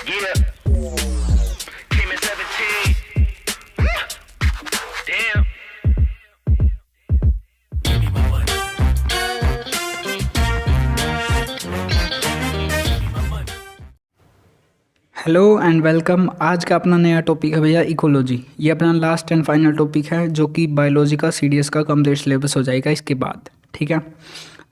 Yeah, came at 17. Damn. Hello and welcome. आज का अपना नया टॉपिक है भैया इकोलॉजी। ये अपना लास्ट एंड फाइनल टॉपिक है जो कि बायोलॉजी का सीडीएस का कंप्लीट सिलेबस हो जाएगा इसके बाद। ठीक है,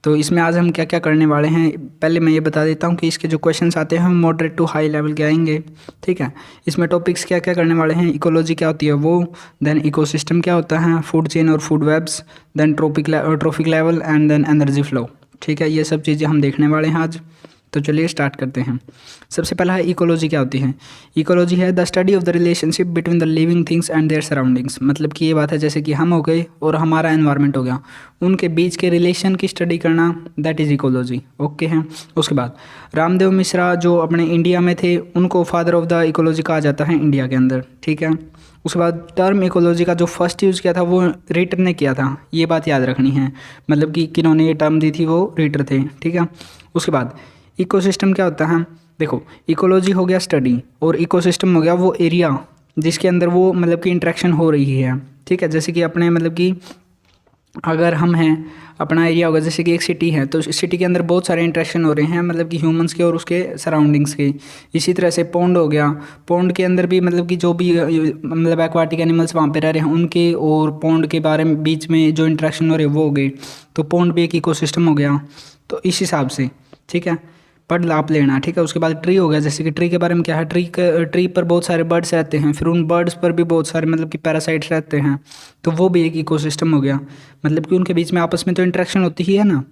तो इसमें आज हम क्या क्या करने वाले हैं, पहले मैं ये बता देता हूँ कि इसके जो क्वेश्चंस आते हैं मॉडरेट टू हाई लेवल के आएंगे। ठीक है, इसमें टॉपिक्स क्या क्या करने वाले हैं, इकोलॉजी क्या होती है वो, देन इकोसिस्टम क्या होता है, फूड चेन और food webs, then trophic level and then energy flow. ठीक है, ये सब चीज़ें हम देखने वाले हैं आज। तो चलिए स्टार्ट करते हैं। सबसे पहला है इकोलॉजी क्या होती है। इकोलॉजी है the study of the relationship between the living things and there surroundings. मतलब कि ये बात है जैसे कि हम हो गए और हमारा एनवायरनमेंट हो गया, उनके बीच के रिलेशन की स्टडी करना, दैट इज़ इकोलॉजी। ओके है। उसके बाद रामदेव मिश्रा जो अपने इंडिया में थे उनको फादर ऑफ द इकोलॉजी कहा जाता है इंडिया के अंदर। ठीक है, उसके बाद टर्म इकोलॉजी का जो फर्स्ट यूज़ किया था वो रीटर ने किया था, ये बात याद रखनी है। मतलब कि किन्होंने ये टर्म दी थी वो रीटर थे। ठीक है, उसके बाद इकोसिस्टम क्या होता है। देखो, इकोलॉजी हो गया स्टडी और इकोसिस्टम हो गया वो एरिया जिसके अंदर वो मतलब कि इंटरेक्शन हो रही है। ठीक है, जैसे कि अपने मतलब कि अगर हम हैं, अपना एरिया होगा, जैसे कि एक सिटी है तो सिटी के अंदर बहुत सारे इंटरेक्शन हो रहे हैं मतलब कि ह्यूमंस के और उसके सराउंडिंग्स के। इसी तरह से पौंड हो गया, पौंड के अंदर भी मतलब कि जो भी मतलब एक्वाटिक एनिमल्स वहाँ पे रह रहे हैं उनके और पौंड के बारे में बीच में जो इंटरेक्शन हो रहे हैं वो हो गए, तो पौंड भी एक इकोसिस्टम हो गया। तो इस हिसाब से ठीक है पढ़ लाभ लेना। ठीक है, उसके बाद ट्री हो गया, जैसे कि ट्री के बारे में क्या है, ट्री पर बहुत सारे बर्ड्स रहते हैं, फिर उन बर्ड्स पर भी बहुत सारे मतलब कि पैरासाइट्स रहते हैं, तो वो भी एक इकोसिस्टम हो गया। मतलब कि उनके बीच में आपस में तो इंटरेक्शन होती ही है ना,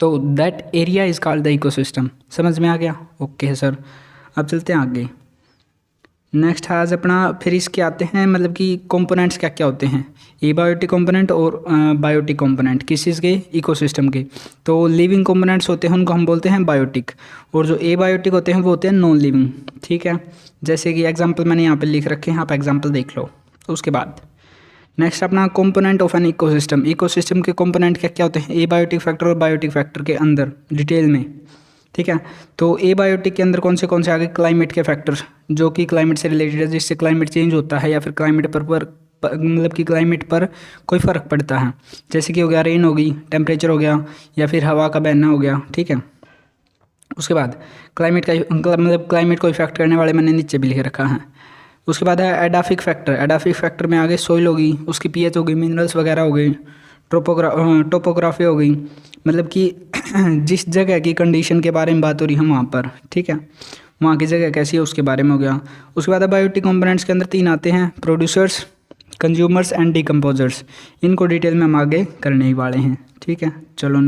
तो that area is called the ecosystem. समझ में आ गया? ओके सर, अब चलते हैं आगे। नेक्स्ट है आज अपना, फिर इसके आते हैं मतलब कि कंपोनेंट्स क्या क्या होते हैं, एबायोटिक कंपोनेंट और बायोटिक कंपोनेंट किस चीज़ के, इकोसिस्टम के। तो लिविंग कंपोनेंट्स होते हैं उनको हम बोलते हैं बायोटिक, और जो एबायोटिक होते हैं वो होते हैं नॉन लिविंग। ठीक है, जैसे कि एग्जांपल मैंने यहाँ पे लिख रखे हैं, आप एग्जांपल देख लो। उसके बाद नेक्स्ट अपना component of an ecosystem. Ecosystem के कंपोनेंट क्या क्या होते हैं, एबायोटिक फैक्टर और बायोटिक फैक्टर के अंदर डिटेल में। ठीक है, तो एबायोटिक के अंदर कौन से आ गए, क्लाइमेट के फैक्टर्स जो कि क्लाइमेट से रिलेटेड है, जिससे क्लाइमेट चेंज होता है या फिर क्लाइमेट पर मतलब कि क्लाइमेट पर कोई फ़र्क पड़ता है। जैसे कि हो गया रेन हो गई, टेम्परेचर हो गया, या फिर हवा का बहना हो गया। ठीक है, उसके बाद क्लाइमेट का मतलब क्लाइमेट को इफेक्ट करने वाले मैंने नीचे भी लिख रखा है। उसके बाद है एडाफिक फैक्टर। एडाफिक फैक्टर में आगे सोइल होगी, उसकी पीएच हो गई, मिनरल्स वगैरह हो गई, टोपोग्राफी हो गई, मतलब कि जिस जगह की कंडीशन के बारे में बात हो रही है वहाँ पर। ठीक है, वहाँ की जगह कैसी है उसके बारे में हो गया। उसके बाद बायोटिक कंपोनेंट्स के अंदर तीन आते हैं, प्रोड्यूसर्स, कंज्यूमर्स एंड डिकम्पोजर्स। इनको डिटेल में हम आगे करने ही वाले हैं। ठीक है, चलो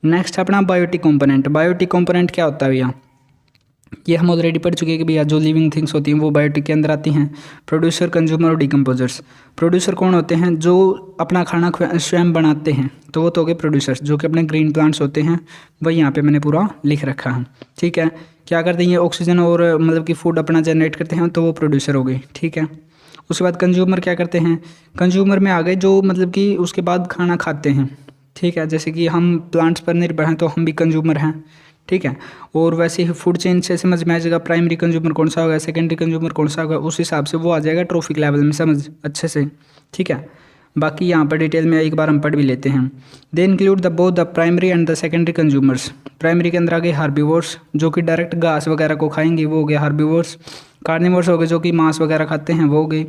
नेक्स्ट अपना बायोटिक कंपोनेंट। बायोटिक कंपोनेंट क्या होता है भैया, ये हम ऑलरेडी पढ़ चुके हैं कि भैया जो लिविंग थिंग्स होती हैं वो बायोटिक के अंदर आती हैं, प्रोड्यूसर, कंज्यूमर और डिकम्पोजर्स। प्रोड्यूसर कौन होते हैं, जो अपना खाना स्वयं बनाते हैं, तो वो तो हो गए प्रोड्यूसर्स, जो कि अपने ग्रीन प्लांट्स होते हैं, वही यहाँ पे मैंने पूरा लिख रखा है। ठीक है, क्या करते हैं, ऑक्सीजन और मतलब कि फूड अपना जनरेट करते हैं, तो वो प्रोड्यूसर हो गए। ठीक है, उसके बाद कंज्यूमर क्या करते हैं, कंज्यूमर में आ गए जो मतलब कि उसके बाद खाना खाते हैं। ठीक है, जैसे कि हम प्लांट्स पर निर्भर हैं तो हम भी कंज्यूमर हैं। ठीक है, और वैसे ही फूड चेन से समझ में आ जाएगा प्राइमरी कंज्यूमर कौन सा होगा, सेकेंडरी कंज्यूमर कौन सा होगा, उस हिसाब से वो आ जाएगा ट्रॉफिक लेवल में, समझ अच्छे से। ठीक है, बाकी यहाँ पर डिटेल में एक बार हम पढ़ भी लेते हैं। They include the both the primary and the secondary consumers. Primary के अंदर आ गए हार्बीवोर्स जो कि डायरेक्ट घास वगैरह को खाएंगे, वो हो गए हार्बीवोर्स। कार्निवोर्स हो गए जो कि मांस वगैरह खाते हैं, वो हो गए।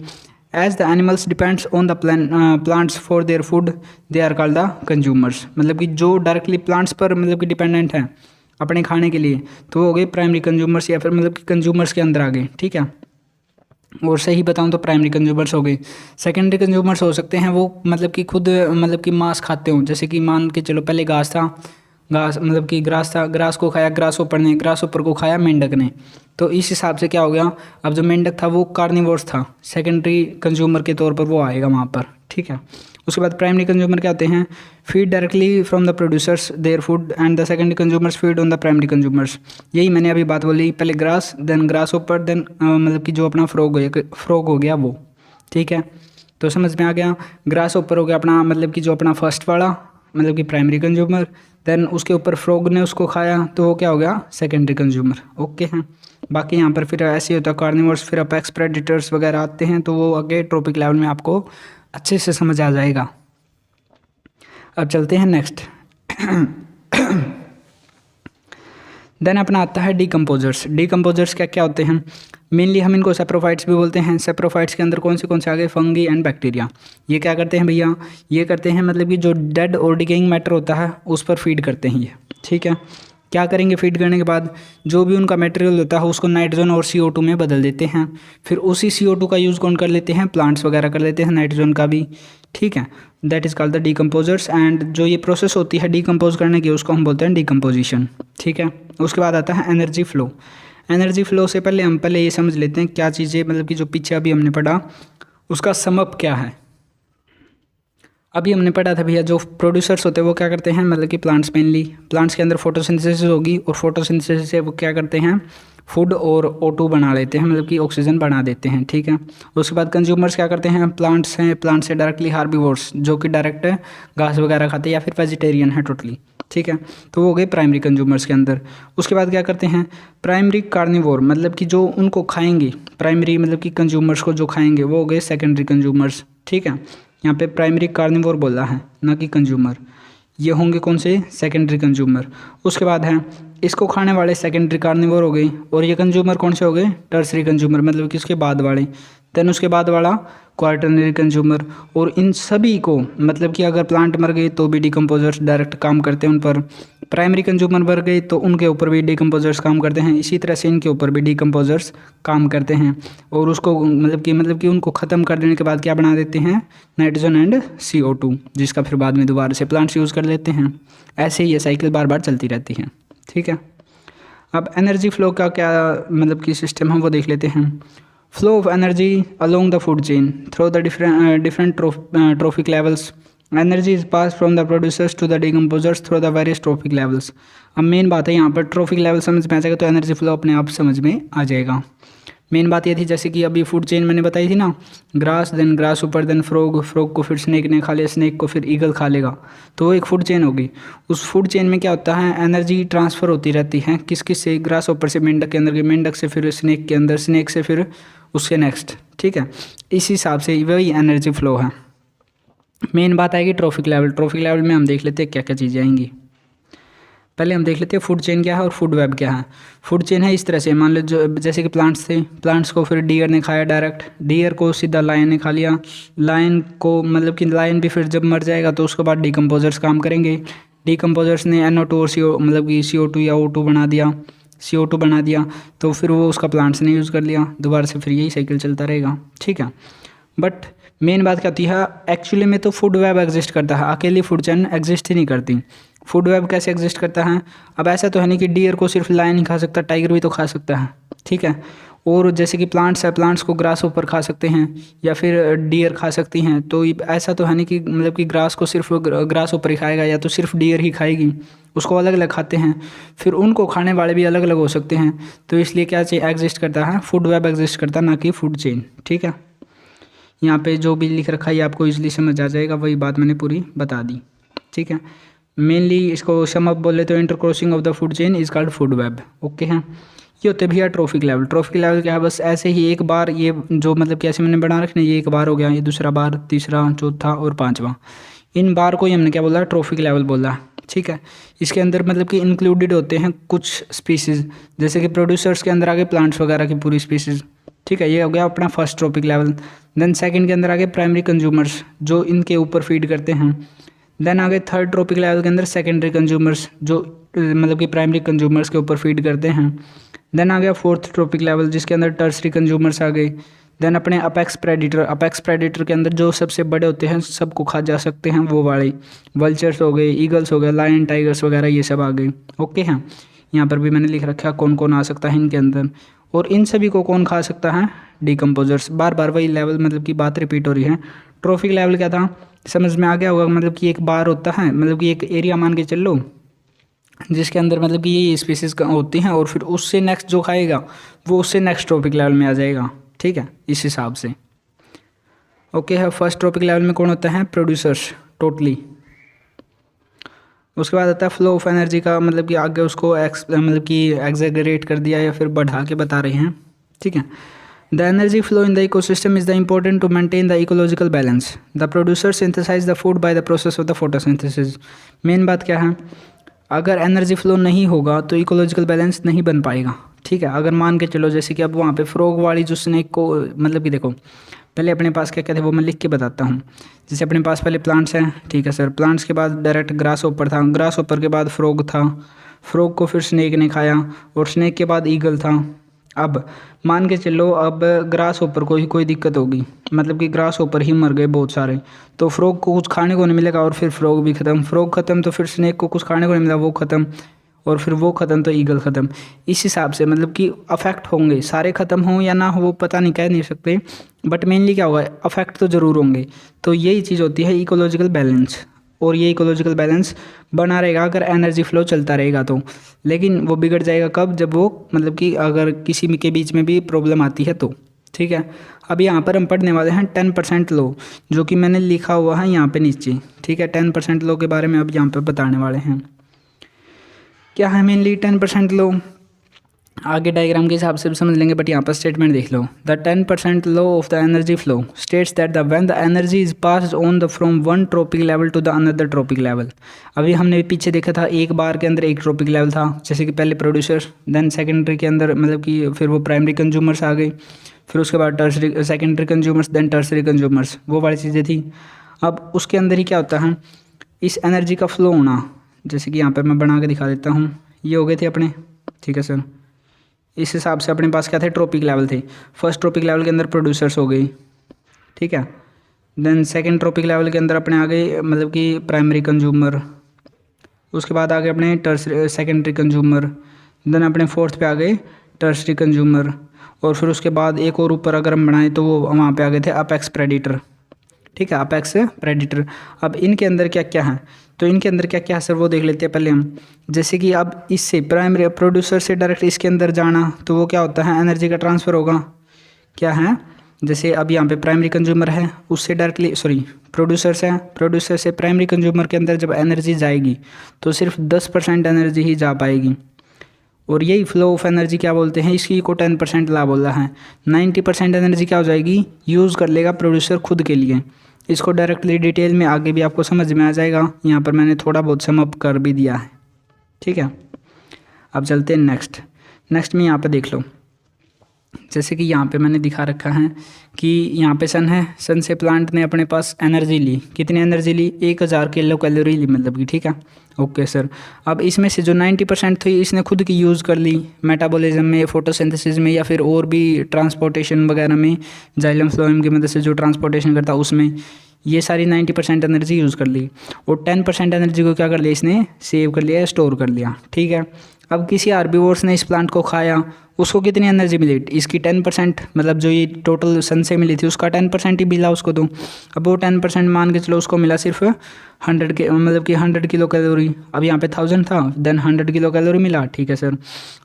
As the animals depends on the plants for their food, they are called the consumers. मतलब कि जो डायरेक्टली प्लांट्स पर मतलब कि डिपेंडेंट हैं अपने खाने के लिए, तो वो हो गए प्राइमरी कंज्यूमर्स, या फिर मतलब कि कंज्यूमर्स के अंदर आ गए। ठीक है, और सही बताऊं तो प्राइमरी कंज्यूमर्स हो गए। सेकेंडरी कंज्यूमर्स हो सकते हैं वो मतलब कि खुद मतलब कि मांस खाते हों, जैसे कि मान के चलो पहले घास था, घास मतलब कि ग्रास था, ग्रास को खाया ग्रास ऊपर को खाया मेंढक ने, तो इस हिसाब से क्या हो गया, अब जो मेंढक था वो कार्निवोर्स था, सेकेंडरी कंज्यूमर के तौर पर वो आएगा वहाँ पर। ठीक है, उसके बाद प्राइमरी कंज्यूमर क्या होते हैं, feed directly from the producers their food and the secondary consumers feed on the primary consumers. यही मैंने अभी बात बोली, पहले ग्रास, देन ग्रास ऊपर, देन मतलब कि जो अपना फ्रॉग हो गया वो। ठीक है, तो समझ में आ गया। ग्रास ऊपर हो गया अपना मतलब कि जो अपना फर्स्ट वाला मतलब कि प्राइमरी कंज्यूमर, देन उसके ऊपर फ्रॉग ने उसको खाया तो वो क्या हो गया, सेकेंडरी कंज्यूमर। ओके हैं। बाकी यहाँ पर फिर ऐसे ही होता है कार्निवर्स, फिर अपेक्स प्रेडिटर्स वगैरह आते हैं, तो वो आगे ट्रॉपिक लेवल में आपको अच्छे से समझ आ जाएगा। अब चलते हैं नेक्स्ट। देन अपना आता है डीकम्पोजर्स। डीकम्पोजर्स क्या क्या होते हैं, मेनली हम इनको सेप्रोफाइट्स भी बोलते हैं। सेप्रोफाइट्स के अंदर कौन से आ गए, फंगी एंड बैक्टीरिया। ये क्या करते हैं भैया, ये करते हैं मतलब कि जो डेड और डिकेइंग मैटर होता है उस पर फीड करते हैं ये, ठीक है। क्या करेंगे, फीड करने के बाद जो भी उनका मटेरियल होता है उसको नाइट्रोजन और CO2 में बदल देते हैं। फिर उसी CO2 का यूज़ कौन कर लेते हैं, प्लांट्स वगैरह कर लेते हैं, नाइट्रोजन का भी, ठीक है। That is called the decomposers. And जो ये प्रोसेस होती है डीकम्पोज करने की उसको हम बोलते हैं डीकम्पोजिशन, ठीक है। उसके बाद आता है एनर्जी फ्लो। एनर्जी फ्लो से पहले हम ये समझ लेते हैं क्या चीज़ें, मतलब कि जो पीछे अभी हमने पढ़ा उसका समअप क्या है। अभी हमने पढ़ा था भैया जो प्रोड्यूसर्स होते हैं वो क्या करते हैं, मतलब कि प्लांट्स, मेनली प्लांट्स के अंदर फोटोसिंथेसिस होगी और फोटोसिंथेसिस से वो क्या करते हैं, फूड और O2 बना लेते हैं, मतलब कि ऑक्सीजन बना देते हैं, ठीक है। उसके बाद कंज्यूमर्स क्या करते हैं, प्लांट्स हैं, प्लांट्स से डायरेक्टली हार्बीवोर्स जो कि डायरेक्ट घास वगैरह खाते हैं या फिर वेजिटेरियन है टोटली, ठीक है। तो वो हो गए प्राइमरी कंज्यूमर्स के अंदर। उसके बाद क्या करते हैं, प्राइमरी कार्निवोर, मतलब कि जो उनको खाएंगे, प्राइमरी मतलब कि कंज्यूमर्स को जो खाएंगे वो हो गए सेकेंडरी कंज्यूमर्स, ठीक है। यहाँ पे प्राइमरी कार्निवोर बोला है ना कि कंज्यूमर, ये होंगे कौन से, सेकेंडरी कंज्यूमर। उसके बाद है इसको खाने वाले सेकेंडरी कार्निवोर हो गई, और ये कंज्यूमर कौन से हो गए, टर्सरी कंज्यूमर, मतलब कि उसके बाद वाले। देन उसके बाद वाला क्वार्टरनरी कंज्यूमर। और इन सभी को मतलब कि अगर प्लांट मर गए तो भी डीकम्पोजर्स डायरेक्ट काम करते हैं उन पर। प्राइमरी कंज्यूमर मर गए तो उनके ऊपर भी डीकम्पोजर्स काम करते हैं। इसी तरह से इनके ऊपर भी डीकम्पोजर्स काम करते हैं और उसको मतलब कि उनको ख़त्म कर देने के बाद क्या बना देते हैं, नाइट्रोजन एंड CO2, जिसका फिर बाद में दोबारा से प्लांट्स यूज़ कर लेते हैं। ऐसे ही ये साइकिल बार बार चलती रहती है, ठीक है। अब एनर्जी फ्लो का क्या मतलब कि सिस्टम है वो देख लेते हैं। Flow of energy along the food chain through the different trophic levels. Energy is pass from the producers to the decomposers through the various trophic levels. अब मेन बात है यहाँ पर ट्रॉफिक लेवल समझ में आ जाएगा तो एनर्जी फ्लो अपने आप समझ में आ जाएगा। मेन बात ये थी जैसे कि अभी फूड चेन मैंने बताई थी ना, ग्रास, देन ग्रास ऊपर, देन फ्रॉग, फ्रॉग को फिर स्नेक ने खा लिया, स्नेक को फिर ईगल खा लेगा, तो वो एक फूड चेन होगी। उस फूड चेन में क्या होता है, एनर्जी ट्रांसफ़र होती रहती है किस किस से, ग्रास ऊपर से मेंढक के अंदर, मेंढक से फिर स्नेक के अंदर, स्नेक से फिर उसके नेक्स्ट, ठीक है। इस हिसाब से वही एनर्जी फ्लो है। मेन बात आएगी ट्रॉफिक लेवल। ट्रॉफिक लेवल में हम देख लेते हैं क्या क्या चीज़ें आएंगी। पहले हम देख लेते हैं फूड चेन क्या है और फूड वेब क्या है। फूड चेन है इस तरह से, मान लो जो जैसे कि प्लांट्स थे, प्लांट्स को फिर डियर ने खाया डायरेक्ट, डियर को सीधा लायन ने खा लिया, लायन को मतलब कि लायन भी फिर जब मर जाएगा तो उसके बाद डीकम्पोजर्स काम करेंगे। डीकम्पोजर्स ने NO2 और CO मतलब कि CO2 या O2 बना दिया, CO2 बना दिया, तो फिर वो उसका प्लांट्स ने यूज़ कर लिया, दोबारा से फिर यही साइकिल चलता रहेगा, ठीक है। बट मेन बात क्या होती है, एक्चुअली में तो फूड वेब एग्जिस्ट करता है, अकेली फूड चेन एग्जिस्ट ही नहीं करती। फूड वेब कैसे एग्जिस्ट करता है, अब ऐसा तो है नहीं कि डियर को सिर्फ लायन ही खा सकता, टाइगर भी तो खा सकता है, ठीक है। और जैसे कि प्लांट्स है, प्लांट्स को ग्रास ऊपर खा सकते हैं या फिर डियर खा सकती हैं, तो ऐसा तो है नहीं कि मतलब कि ग्रास को सिर्फ ग्रास ऊपर ही खाएगा या तो सिर्फ डियर ही खाएगी, उसको अलग अलग खाते हैं, फिर उनको खाने वाले भी अलग अलग हो सकते हैं। तो इसलिए क्या एग्जिस्ट करता है, फूड वेब एग्जिस्ट करता है, ना कि फूड चेन, ठीक है। यहाँ पे जो भी लिख रखा है ये आपको इजीली समझ आ जाएगा, वही बात मैंने पूरी बता दी, ठीक है। मेनली इसको सम अप बोले तो intercrossing of the food chain is called food web, okay हैं। ये होते भैया ट्रॉफिक लेवल। ट्रॉफिक लेवल क्या है, बस ऐसे ही एक बार ये जो मतलब कि ऐसे मैंने बना रखना, ये एक बार हो गया, ये दूसरा बार, तीसरा, चौथा और पाँचवा, इन बार को ही हमने क्या बोला, ट्रॉफिक लेवल बोला, ठीक है। इसके अंदर मतलब कि इंक्लूडेड होते हैं कुछ स्पीसीज़, जैसे कि प्रोड्यूसर्स के अंदर आ गए प्लांट्स वगैरह की पूरी स्पीसीज़, ठीक है। ये हो गया अपना first tropic level. Then second के अंदर आ गए प्राइमरी कंज्यूमर्स जो इनके ऊपर फीड करते हैं। देन आ गए थर्ड ट्रॉपिक लेवल के अंदर सेकेंडरी कंज्यूमर्स जो मतलब कि प्राइमरी कंज्यूमर्स के ऊपर फीड करते हैं। देन आ गया फोर्थ ट्रॉपिक लेवल जिसके अंदर टर्सरी कंज्यूमर्स आ गए। देन अपने अपेक्स प्रेडिटर, अपेक्स प्रेडिटर के अंदर जो सबसे बड़े होते हैं, सबको खा जा सकते हैं, वो वाले वल्चर्स हो गए, ईगल्स हो गए, लायन, टाइगर्स वगैरह ये सब आ गए, ओके हैं। यहाँ पर भी मैंने लिख रखा है कौन कौन आ सकता है इनके अंदर, और इन सभी को कौन खा सकता है, डीकम्पोजर्स। बार बार वही लेवल मतलब कि बात रिपीट हो रही है। ट्रॉफिक लेवल क्या था, समझ में आ गया होगा, मतलब कि एक बार होता है, मतलब कि एक एरिया मान के चल लो जिसके अंदर मतलब कि ये स्पीसीज होती हैं, और फिर उससे नेक्स्ट जो खाएगा वो उससे नेक्स्ट ट्रॉपिक लेवल में आ जाएगा, ठीक है, इस हिसाब से, ओके है। फर्स्ट ट्रॉपिक लेवल में कौन होता है, प्रोड्यूसर्स टोटली, उसके बाद आता है फ्लो ऑफ एनर्जी का, मतलब कि आगे उसको मतलब कि एग्जैगरेट कर दिया या फिर बढ़ा के बता रहे हैं, ठीक है। The energy flow in the ecosystem is the important to maintain the ecological balance. The producer synthesize the food by the process of the photosynthesis. Main बात क्या है, अगर एनर्जी फ्लो नहीं होगा तो इकोलॉजिकल बैलेंस नहीं बन पाएगा, ठीक है। अगर मान के चलो जैसे कि अब वहाँ पे फ्रॉग वाली जो स्नेक को, मतलब कि देखो पहले अपने पास क्या क्या थे वो मैं लिख के बताता हूँ। जैसे अपने पास पहले प्लांट्स हैं, ठीक है सर, प्लांट्स के बाद डायरेक्ट ग्रास ऊपर था, ग्रास ऊपर के बाद फ्रॉग था, फ्रॉग को फिर स्नेक ने खाया और स्नेक के बाद ईगल था। अब मान के चलो अब ग्रास ऊपर को ही कोई दिक्कत होगी, मतलब कि ग्रास ऊपर ही मर गए बहुत सारे, तो फ्रॉग को कुछ खाने को नहीं मिलेगा और फिर फ्रॉग भी ख़त्म, फ्रॉग ख़त्म तो फिर स्नेक को कुछ खाने को नहीं मिला, वो ख़त्म, और फिर वो ख़त्म तो ईगल ख़त्म। इस हिसाब से मतलब कि अफेक्ट होंगे, सारे ख़त्म हों या ना हो वो पता नहीं, कह नहीं सकते, बट मेनली क्या होगा, अफेक्ट तो ज़रूर होंगे। तो यही चीज़ होती है इकोलॉजिकल बैलेंस, और ये इकोलॉजिकल बैलेंस बना रहेगा अगर एनर्जी फ्लो चलता रहेगा तो। लेकिन वो बिगड़ जाएगा कब, जब वो मतलब कि अगर किसी के बीच में भी प्रॉब्लम आती है तो, ठीक है। अब यहाँ पर हम पढ़ने वाले हैं 10% लो, जो कि मैंने लिखा हुआ है यहाँ पे नीचे, ठीक है। 10% लो के बारे में अब यहाँ पे बताने वाले हैं। क्या है मेनली 10% लो, आगे डायग्राम के हिसाब से भी समझ लेंगे, बट यहाँ पर स्टेटमेंट देख लो। The 10% law of the energy flow states that the when the energy is passed on the from one trophic level to the another trophic level. अभी हमने पीछे देखा था एक बार के अंदर एक ट्रॉपिक लेवल था, जैसे कि पहले प्रोड्यूसर, देन सेकेंडरी के अंदर मतलब कि फिर वो प्राइमरी कंज्यूमर्स आ गए, फिर उसके बाद tertiary secondary consumers, then tertiary consumers, वो वाली चीज़ें थी। अब उसके अंदर ही क्या होता है, इस एनर्जी का फ्लो होना, जैसे कि यहाँ पर मैं बना के दिखा देता हूँ, ये हो गए थे अपने, ठीक है सर। इस हिसाब से अपने पास क्या थे, ट्रॉपिक लेवल थे। फर्स्ट ट्रॉपिक लेवल के अंदर प्रोड्यूसर्स हो गई, ठीक है। देन सेकंड ट्रॉपिक लेवल के अंदर अपने आ गए मतलब कि प्राइमरी कंज्यूमर, उसके बाद आ गए अपने टर्सरी सेकेंडरी कंज्यूमर, देन अपने फोर्थ पे आ गए टर्सरी कंज्यूमर, और फिर उसके बाद एक और ऊपर अगर हम बनाए तो वो वहाँ पे आ गए थे अपेक्स प्रेडिटर, ठीक है, अपेक्स प्रेडिटर। अब इनके अंदर क्या क्या है, तो इनके अंदर क्या क्या है सर वो देख लेते हैं पहले हम। जैसे कि अब इससे प्राइमरी प्रोड्यूसर से डायरेक्ट इसके अंदर जाना, तो वो क्या होता है, एनर्जी का ट्रांसफ़र होगा, क्या है, जैसे अब यहाँ पे प्राइमरी कंज्यूमर है, उससे डायरेक्टली प्रोड्यूसर से, प्रोड्यूसर से प्राइमरी कंज्यूमर के अंदर जब एनर्जी जाएगी तो सिर्फ 10% एनर्जी ही जा पाएगी, और यही फ्लो ऑफ एनर्जी क्या बोलते हैं, इसी को 10% ला बोला है। 90% एनर्जी क्या हो जाएगी, यूज़ कर लेगा प्रोड्यूसर खुद के लिए। इसको डायरेक्टली डिटेल में आगे भी आपको समझ में आ जाएगा, यहाँ पर मैंने थोड़ा बहुत सम अप कर भी दिया है, ठीक है। अब चलते हैं नेक्स्ट में यहाँ पे देख लो, जैसे कि यहाँ पे मैंने दिखा रखा है कि यहाँ पे सन है, सन से प्लांट ने अपने पास एनर्जी ली, कितनी एनर्जी ली, 1000 किलो कैलोरी ली, मतलब कि, ठीक है, ओके सर। अब इसमें से जो 90% थी इसने खुद की यूज़ कर ली मेटाबॉलिज्म में, फोटोसिंथेसिस में, या फिर और भी ट्रांसपोर्टेशन वगैरह में, जाइलम फ्लोएम की मदद से जो ट्रांसपोर्टेशन करता उसमें, ये सारी 90% एनर्जी यूज़ कर ली, और 10% एनर्जी को क्या कर लिया इसने, सेव कर लिया, स्टोर कर लिया, ठीक है। अब किसी हार्बिवोर्स ने इस प्लांट को खाया, उसको कितनी एनर्जी मिली, इसकी 10%, मतलब जो ये टोटल सन से मिली थी उसका 10% ही मिला उसको। तो अब वो 10% मान के चलो उसको मिला सिर्फ 100 के, मतलब कि 100 किलो कैलोरी। अब यहाँ पे 1000 था, देन 100 किलो कैलोरी मिला, ठीक है सर।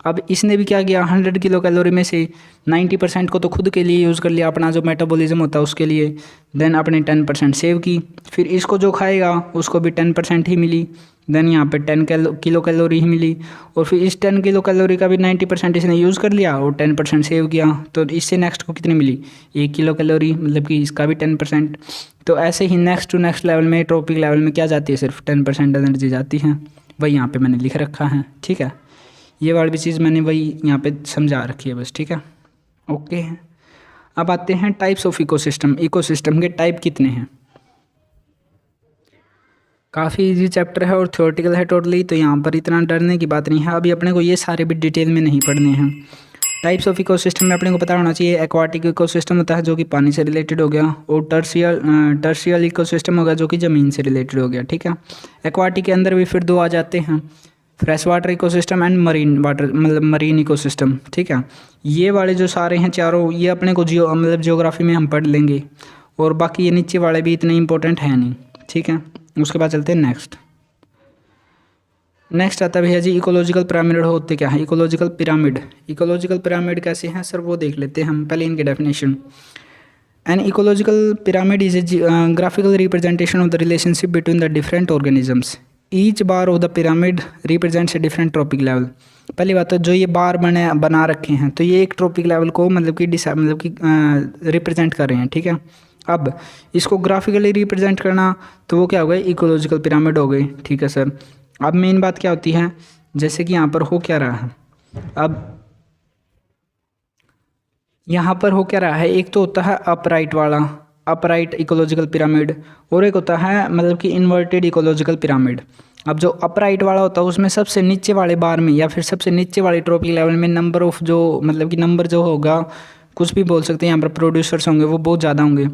अब इसने भी क्या किया, 100 किलो कैलोरी में से 90% को तो खुद के लिए यूज़ कर लिया, अपना जो मेटाबॉलिज्म होता है उसके लिए, देन अपने 10% सेव की। फिर इसको जो खाएगा उसको भी 10% ही मिली, देन यहाँ पे 10 किलो कैलोरी ही मिली, और फिर इस 10 किलो कैलोरी का भी 90% इसने यूज़ कर लिया और 10% सेव किया, तो इससे नेक्स्ट को कितनी मिली, 1 किलो कैलोरी, मतलब कि इसका भी 10%। तो ऐसे ही नेक्स्ट टू नेक्स्ट लेवल में, ट्रॉपिक लेवल में क्या जाती है, सिर्फ 10% एनर्जी जाती है, वही यहाँ पे मैंने लिख रखा है, ठीक है। ये वाली भी चीज़ मैंने वही यहाँ पे समझा रखी है बस, ठीक है, ओके। अब आते हैं टाइप्स ऑफ इकोसिस्टम। इकोसिस्टम के टाइप कितने हैं, काफ़ी इजी चैप्टर है और थ्योरेटिकल है टोटली, तो यहाँ पर इतना डरने की बात नहीं है। अभी अपने को ये सारे भी डिटेल में नहीं पढ़ने हैं। टाइप्स ऑफ इकोसिस्टम में अपने को पता होना चाहिए, एक्वाटिक इकोसिस्टम होता है जो कि पानी से रिलेटेड हो गया, और टर्शियल इकोसिस्टम होगा जो कि ज़मीन से रिलेटेड हो गया, ठीक है। एक्वाटिक के अंदर भी फिर 2 आ जाते हैं, fresh water ecosystem and marine water, मतलब मरीन इकोसिस्टम, ठीक है। ये वाले जो सारे हैं चारों, ये अपने को मतलब जियोग्राफी में हम पढ़ लेंगे, और बाकी ये नीचे वाले भी इतने इंपॉर्टेंट हैं नहीं, ठीक है। उसके बाद चलते हैं नेक्स्ट आता है भैया जी इकोलॉजिकल पिरामिड होते क्या है। इकोलॉजिकल पिरामिड कैसे हैं सर वो देख लेते हैं हम, पहले इनके definition. An ecological pyramid is a graphical representation of the relationship between the different organisms each bar of the pyramid represents a different trophic level. पहली बात तो जो ये बार बना रखे हैं तो ये एक ट्रॉपिक लेवल को मतलब कि रिप्रेजेंट कर रहे हैं, ठीक है। अब इसको ग्राफिकली रिप्रेजेंट करना तो वो क्या हो गए, इकोलॉजिकल पिरामिड हो गए, ठीक है सर। अब मेन बात क्या होती है, जैसे कि यहाँ पर हो क्या रहा है, अब यहाँ पर हो क्या रहा है, एक तो होता है अपराइट वाला, अपराइट इकोलॉजिकल पिरामिड, और एक होता है मतलब कि इन्वर्टेड इकोलॉजिकल पिरामिड। अब जो अपराइट वाला होता है उसमें सबसे नीचे वाले बार में या फिर सबसे नीचे वाले ट्रॉपिक लेवल में नंबर ऑफ जो मतलब कि नंबर जो होगा, कुछ भी बोल सकते हैं, यहाँ पर प्रोड्यूसर्स होंगे वो बहुत ज़्यादा होंगे,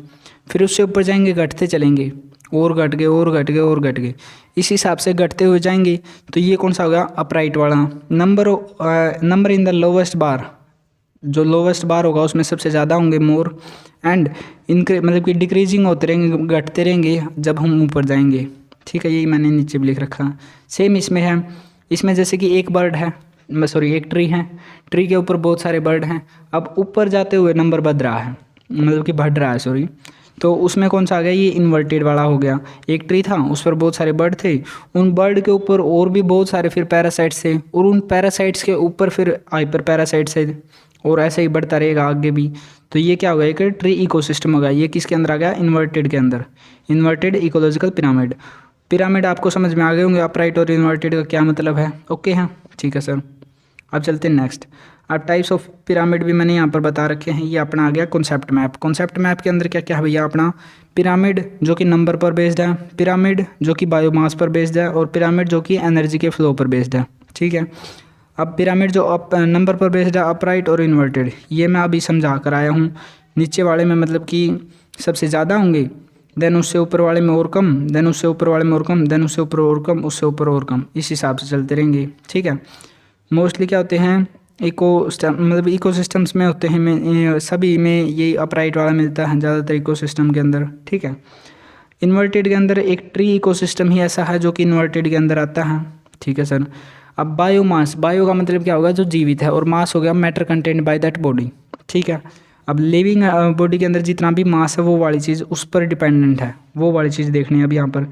फिर उससे ऊपर जाएंगे घटते चलेंगे, और घट गए और घट गए और घट गए, इस हिसाब से घटते हुए जाएंगे। तो ये कौन सा होगा, अपराइट वाला। नंबर इन द लोवेस्ट बार, जो लोवेस्ट बार होगा उसमें सबसे ज़्यादा होंगे, मोर, एंड इनक्रे मतलब कि डिक्रीजिंग होते रहेंगे, घटते रहेंगे जब हम ऊपर जाएंगे, ठीक है। यही मैंने नीचे भी लिख रखा। सेम इसमें है, इसमें जैसे कि एक बर्ड है, सॉरी एक ट्री है, ट्री के ऊपर बहुत सारे बर्ड हैं, अब ऊपर जाते हुए नंबर बढ़ रहा है, मतलब कि बढ़ रहा है, सॉरी। तो उसमें कौन सा आ गया, ये इन्वर्टेड वाला हो गया। एक ट्री था, उस पर बहुत सारे बर्ड थे, उन बर्ड के ऊपर और भी बहुत सारे फिर पैरासाइट्स थे, और उन पैरासाइट्स के ऊपर फिर हाइपर पैरासाइट्स थे, और ऐसे ही बढ़ता रहेगा आगे भी। तो ये क्या होगा, एक ट्री इकोसिस्टम होगा। ये किसके अंदर आ गया, इन्वर्टेड के अंदर, इन्वर्टेड इकोलॉजिकल पिरामिड। पिरामिड आपको समझ में आ गए होंगे, अपराइट और इन्वर्टेड का क्या मतलब है, ओके है, ठीक है सर। अब चलते हैं नेक्स्ट। अब टाइप्स ऑफ पिरामिड भी मैंने यहाँ पर बता रखे हैं। ये अपना आ गया कॉन्सेप्ट मैप। कॉन्सेप्ट मैप के अंदर क्या क्या है भैया, अपना पिरामिड जो कि नंबर पर बेस्ड है, पिरामिड जो कि बायोमास पर बेस्ड है, और पिरामिड जो कि एनर्जी के फ्लो पर बेस्ड है, ठीक है। अब पिरामिड जो नंबर पर बेस्ड है, अपराइट और इन्वर्टेड, ये मैं अभी समझा कर आया हूँ। नीचे वाले में मतलब कि सबसे ज़्यादा होंगे, देन उससे ऊपर वाले में और कम, देन उससे ऊपर वाले में और कम, देन उससे ऊपर और कम, उससे ऊपर और कम, इस हिसाब से चलते रहेंगे, ठीक है। मोस्टली क्या होते हैं, मतलब इकोसिस्टम्स में होते हैं, सभी में यही अपराइट वाला मिलता है ज़्यादातर इकोसिस्टम के अंदर, ठीक है। इन्वर्टेड के अंदर एक ट्री इकोसिस्टम ही ऐसा है जो कि इन्वर्टेड के अंदर आता है, ठीक है सर। अब बायोमास, बायो का मतलब क्या होगा, जो जीवित है, और मास हो गया matter content by that body, ठीक है। अब लिविंग बॉडी के अंदर जितना भी मास है वो वाली चीज़ उस पर डिपेंडेंट है, वो वाली चीज़ देखनी है अब यहाँ पर।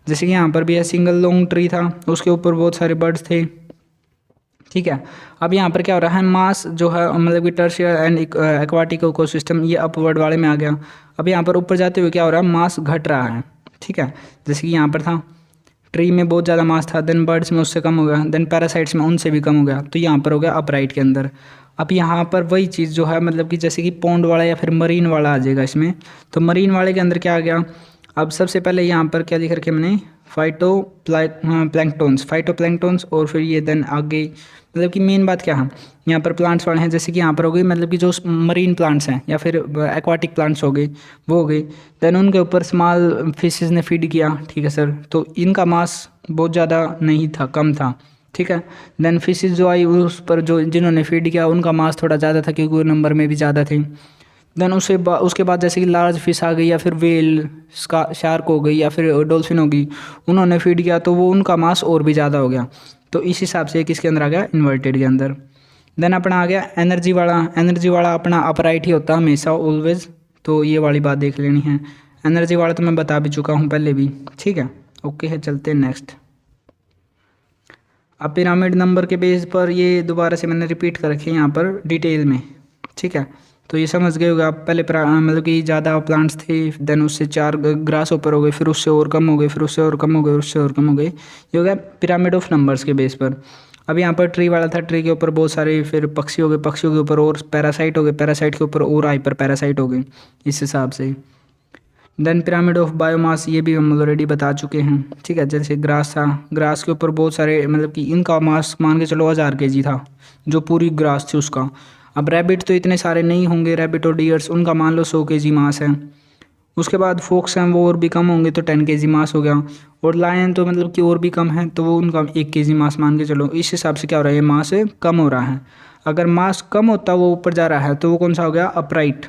जैसे कि यहाँ पर भी है, सिंगल लॉन्ग ट्री था, उसके ऊपर बहुत सारे बर्ड्स थे, ठीक है। अब यहाँ पर क्या हो रहा है, मास जो है मतलब कि टर्शियर एंड एक्वाटिक इकोसिस्टम, ये अपवर्ड वाले में आ गया। अब यहाँ पर ऊपर जाते हुए क्या हो रहा है, मास घट रहा है, ठीक है। जैसे कि यहाँ पर था, ट्री में बहुत ज़्यादा मास था, देन बर्ड्स में उससे कम हो गया, देन पैरासाइट्स में उनसे भी कम हो गया, तो यहाँ पर हो गया अपराइट के अंदर। अब यहाँ पर वही चीज़ जो है मतलब कि जैसे कि पॉन्ड वाला या फिर मरीन वाला आ जाएगा इसमें। तो मरीन वाले के अंदर क्या आ गया, अब सबसे पहले यहाँ पर क्या लिख रखे मैंने, फाइटोप्लैंक्टन्स, और फिर ये देन आगे मतलब कि मेन बात क्या है, यहाँ पर प्लांट्स वाले हैं, जैसे कि यहाँ पर हो गई मतलब कि जो मरीन प्लांट्स हैं या फिर एक्वाटिक प्लांट्स हो गए वो हो गए, देन उनके ऊपर स्मॉल फिशेस ने फीड किया, ठीक है सर। तो इनका मास बहुत ज़्यादा नहीं था, कम था, ठीक है। देन फिशेस जो आई उस पर जो जिन्होंने फीड किया उनका मास थोड़ा ज़्यादा था क्योंकि वो नंबर में भी ज़्यादा थे। देन उसके बाद जैसे कि लार्ज फिश आ गई या फिर वेल शार्क हो गई या फिर डॉल्फिन हो गई, उन्होंने फीड किया तो वो उनका मास और भी ज़्यादा हो गया। तो इस हिसाब से किसके अंदर आ गया, इन्वर्टेड के अंदर। देन अपना आ गया एनर्जी वाला। एनर्जी वाला अपना अपराइट ही होता है हमेशा, ऑलवेज, तो ये वाली बात देख लेनी है। एनर्जी वाला तो मैं बता भी चुका हूँ पहले भी, ठीक है, ओके है। चलते हैं नेक्स्ट। अब पिरामिड नंबर के बेस पर ये दोबारा से मैंने रिपीट कर रखे हैं यहाँ पर डिटेल में, ठीक है। तो ये समझ गए होगा आप, पहले मतलब कि ज़्यादा प्लांट्स थे, देन उससे 4 ग्रास ऊपर हो गए, फिर उससे और कम हो गए, फिर उससे और कम हो गए, उससे और कम हो गए। ये हो गया पिरामिड ऑफ नंबर्स के बेस पर। अब यहाँ पर ट्री वाला था, ट्री के ऊपर बहुत सारे फिर पक्षी हो गए, पक्षियों के ऊपर और पैरासाइट हो गए, पैरासाइट के ऊपर और हाइपर पैरासाइट हो गए, इस हिसाब से। देन पिरामिड ऑफ बायोमास, ये भी हम ऑलरेडी बता चुके हैं, ठीक है। जैसे ग्रास था, ग्रास के ऊपर बहुत सारे मतलब कि इनका मास मान के चलो 1000 kg था, जो पूरी ग्रास थी उसका। अब रैबिट तो इतने सारे नहीं होंगे, रैबिट और डियर्स, उनका मान लो 100 kg मास है। उसके बाद फोक्स हैं वो और भी कम होंगे तो 10 kg मास हो गया, और लायन तो मतलब कि और भी कम है तो वो उनका 1 kg मास मान के चलो। इस हिसाब से क्या हो रहा है, ये मास कम हो रहा है। अगर मास कम होता वो ऊपर जा रहा है तो वो कौन सा हो गया, upright.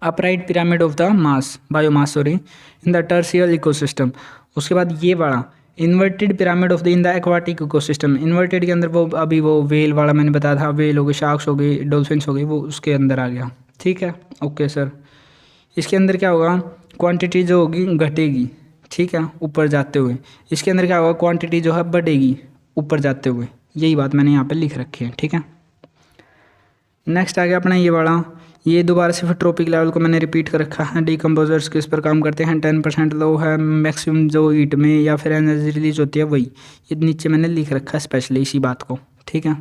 Upright pyramid of the mass, biomass sorry, in the tertiary ecosystem. उसके बाद ये वाला inverted pyramid of the in the aquatic ecosystem. Inverted के अंदर वो अभी वो वेल वाला मैंने बताया था, वेल हो गए, शार्क्स हो गए, डॉल्फिन्स हो गई, वो उसके अंदर आ गया, ठीक है, ओके सर। इसके अंदर क्या होगा, क्वांटिटी जो होगी घटेगी, ठीक है, ऊपर जाते हुए। इसके अंदर क्या होगा, क्वांटिटी जो है बढ़ेगी ऊपर जाते हुए। यही बात मैंने यहाँ पे लिख रखी है, ठीक है। नेक्स्ट आ गया अपना ये वाला, ये दोबारा से फिर ट्रॉपिक लेवल को मैंने रिपीट कर रखा है। डिकम्पोजर्स किस पर काम करते हैं, 10% लो है मैक्सिमम जो हीट में या फिर एनर्जी रिलीज होती है वही, ये नीचे मैंने लिख रखा है स्पेशली इसी बात को, ठीक है।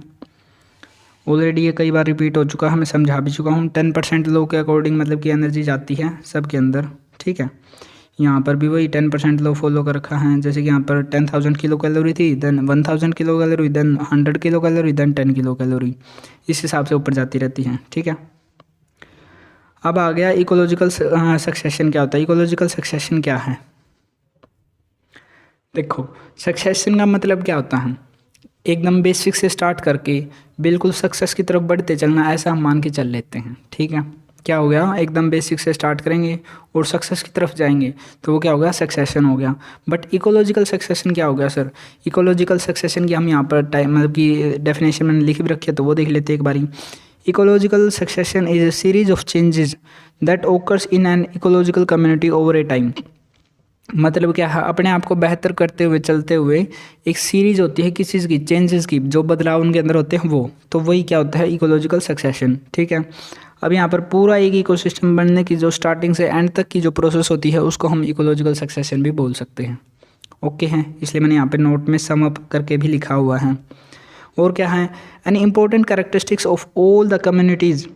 ऑलरेडी ये कई बार रिपीट हो चुका है, मैं समझा भी चुका हूँ। 10% लो के अकॉर्डिंग मतलब कि एनर्जी जाती है सबके अंदर, ठीक है। यहाँ पर भी वही 10% लो फॉलो कर रखा है। जैसे कि यहाँ पर 10,000 किलो कैलोरी थी, then 1,000 kilo calorie, then 100 kilo calorie, then 10 kilo calorie, इस हिसाब से ऊपर जाती रहती है, ठीक है। अब आ गया इकोलॉजिकल सक्सेशन क्या होता है। इकोलॉजिकल सक्सेशन क्या है, देखो सक्सेशन का मतलब क्या होता है, एकदम बेसिक से स्टार्ट करके बिल्कुल सक्सेस की तरफ बढ़ते चलना, ऐसा हम मान के चल लेते हैं, ठीक है। क्या हो गया, एकदम बेसिक से स्टार्ट करेंगे और सक्सेस की तरफ जाएंगे तो वो क्या हो गया, सक्सेशन हो गया। बट इकोलॉजिकल सक्सेशन क्या हो गया सर, इकोलॉजिकल सक्सेशन की हम यहाँ पर टाइम मतलब कि डेफिनेशन मैंने लिख भी रखी है तो वो देख लेते हैं एक बारी। Ecological succession is a series of changes that occurs in an ecological community over A time. मतलब क्या है, अपने आप को बेहतर करते हुए चलते हुए एक सीरीज होती है किसी चीज़ की, चेंजेस की, जो बदलाव उनके अंदर होते हैं वो, तो वही क्या होता है, इकोलॉजिकल सक्सेशन, ठीक है। अब यहाँ पर पूरा एक इकोसिस्टम बनने की जो स्टार्टिंग से एंड तक की जो प्रोसेस होती है उसको हम इकोलॉजिकल सक्सेशन भी बोल सकते हैं, ओके हैं। इसलिए मैंने यहाँ पे नोट में सम अप करके भी लिखा हुआ है। और क्या है, an important characteristics of all the communities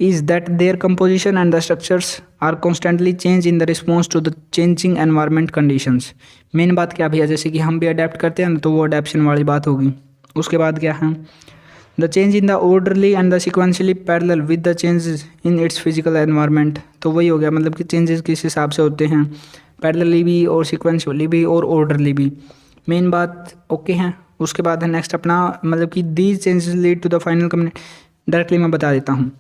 is that their composition and the structures are constantly changed in the response to the changing environment conditions। Main बात क्या भैया, जैसे कि हम भी अडेप्ट करते हैं ना तो वो अडेप्शन वाली बात होगी। उसके बाद क्या है, the change in the orderly and the sequentially parallel with the changes in its physical environment. तो वही हो गया, मतलब कि चेंजेस किस हिसाब से होते हैं, पैरेलली भी और सिक्वेंशली भी और ऑर्डरली भी, मेन बात ओके है। उसके बाद है नेक्स्ट अपना, मतलब कि these changes lead to the final community. Directly मैं बता देता हूँ,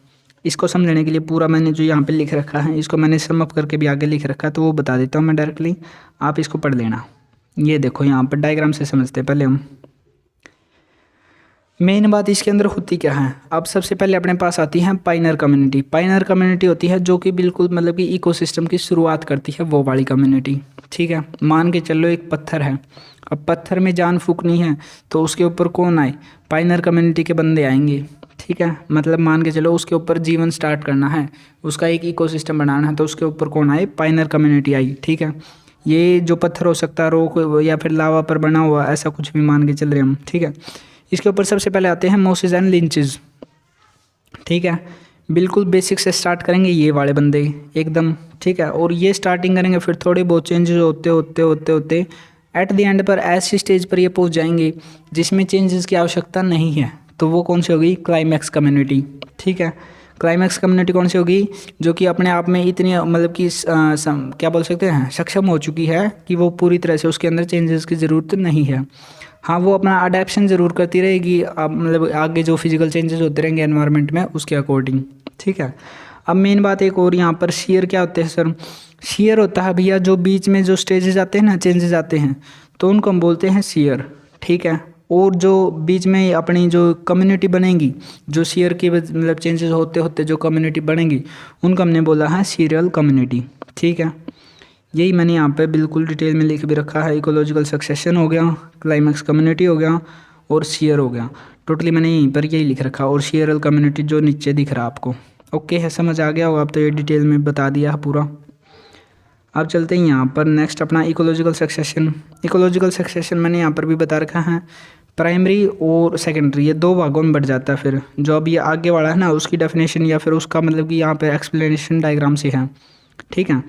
इसको समझने के लिए पूरा मैंने जो यहाँ पे लिख रखा है इसको मैंने सम अप करके भी आगे लिख रखा है तो वो बता देता हूँ मैं डायरेक्टली, आप इसको पढ़ लेना। ये देखो यहाँ पर डायग्राम से समझते हैं पहले हम। मेन बात इसके अंदर होती क्या है, अब सबसे पहले अपने पास आती है पाइनर कम्युनिटी। पाइनर कम्युनिटी होती है जो कि बिल्कुल मतलब कि इकोसिस्टम की शुरुआत करती है वो वाली कम्युनिटी, ठीक है। मान के चलो एक पत्थर है, अब पत्थर में जान फूकनी है तो उसके ऊपर कौन आए, पाइनर कम्युनिटी के बंदे आएंगे, ठीक है। मतलब मान के चलो उसके ऊपर जीवन स्टार्ट करना है, उसका एक इकोसिस्टम बनाना है तो उसके ऊपर कौन आए, पाइनर कम्युनिटी आई, ठीक है। ये जो पत्थर हो सकता है रॉक या फिर लावा पर बना हुआ, ऐसा कुछ भी मान के चल रहे हम, ठीक है। इसके ऊपर सबसे पहले आते हैं मोसेस एंड लिंचेस, ठीक है। बिल्कुल बेसिक से स्टार्ट करेंगे ये वाले बंदे एकदम, ठीक है। और ये स्टार्टिंग करेंगे, फिर थोड़े बहुत चेंजेस होते होते होते होते एट द एंड पर ऐसी स्टेज पर ये पहुंच जाएंगे जिसमें चेंजेस की आवश्यकता नहीं है, तो वो कौन सी होगी, क्लाइमैक्स कम्युनिटी, ठीक है। क्लाइमैक्स कम्युनिटी कौन सी होगी, जो कि अपने आप में इतनी मतलब कि क्या बोल सकते हैं, सक्षम हो चुकी है कि वो पूरी तरह से उसके अंदर चेंजेस की ज़रूरत नहीं है। हाँ, वो अपना अडेप्शन ज़रूर करती रहेगी, मतलब आगे जो फिजिकल चेंजेस होते रहेंगे एनवायरनमेंट में उसके अकॉर्डिंग, ठीक है। अब मेन बात एक और, यहाँ पर शेयर क्या होते हैं सर, शेयर होता है भैया जो बीच में जो स्टेजेस आते हैं ना, चेंजेस आते हैं तो उनको हम बोलते हैं शेयर, ठीक है। और जो बीच में अपनी जो कम्युनिटी बनेगी, जो शेयर की मतलब चेंजेस होते होते जो कम्युनिटी बनेगी उनको हमने बोला है सीरियल कम्युनिटी, ठीक है। यही मैंने यहाँ पे बिल्कुल डिटेल में लिख भी रखा है। इकोलॉजिकल सक्सेशन हो गया, क्लाइमैक्स कम्युनिटी हो गया और शेयर हो गया, टोटली मैंने यहीं पर यही लिख रखा। और शेयरल कम्युनिटी जो नीचे दिख रहा है आपको, ओके है, समझ आ गया होगा, अब तो ये डिटेल में बता दिया है पूरा। अब चलते हैं यहाँ पर नेक्स्ट अपना इकोलॉजिकल सक्सेशन। इकोलॉजिकल सक्सेशन मैंने यहाँ पर भी बता रखा है, प्राइमरी और सेकेंडरी ये दो भागों में बढ़ जाता है। फिर जो अब ये आगे वाला है ना उसकी डेफिनेशन या फिर उसका मतलब कि यहाँ पे एक्सप्लेनेशन डायग्राम से है, ठीक है।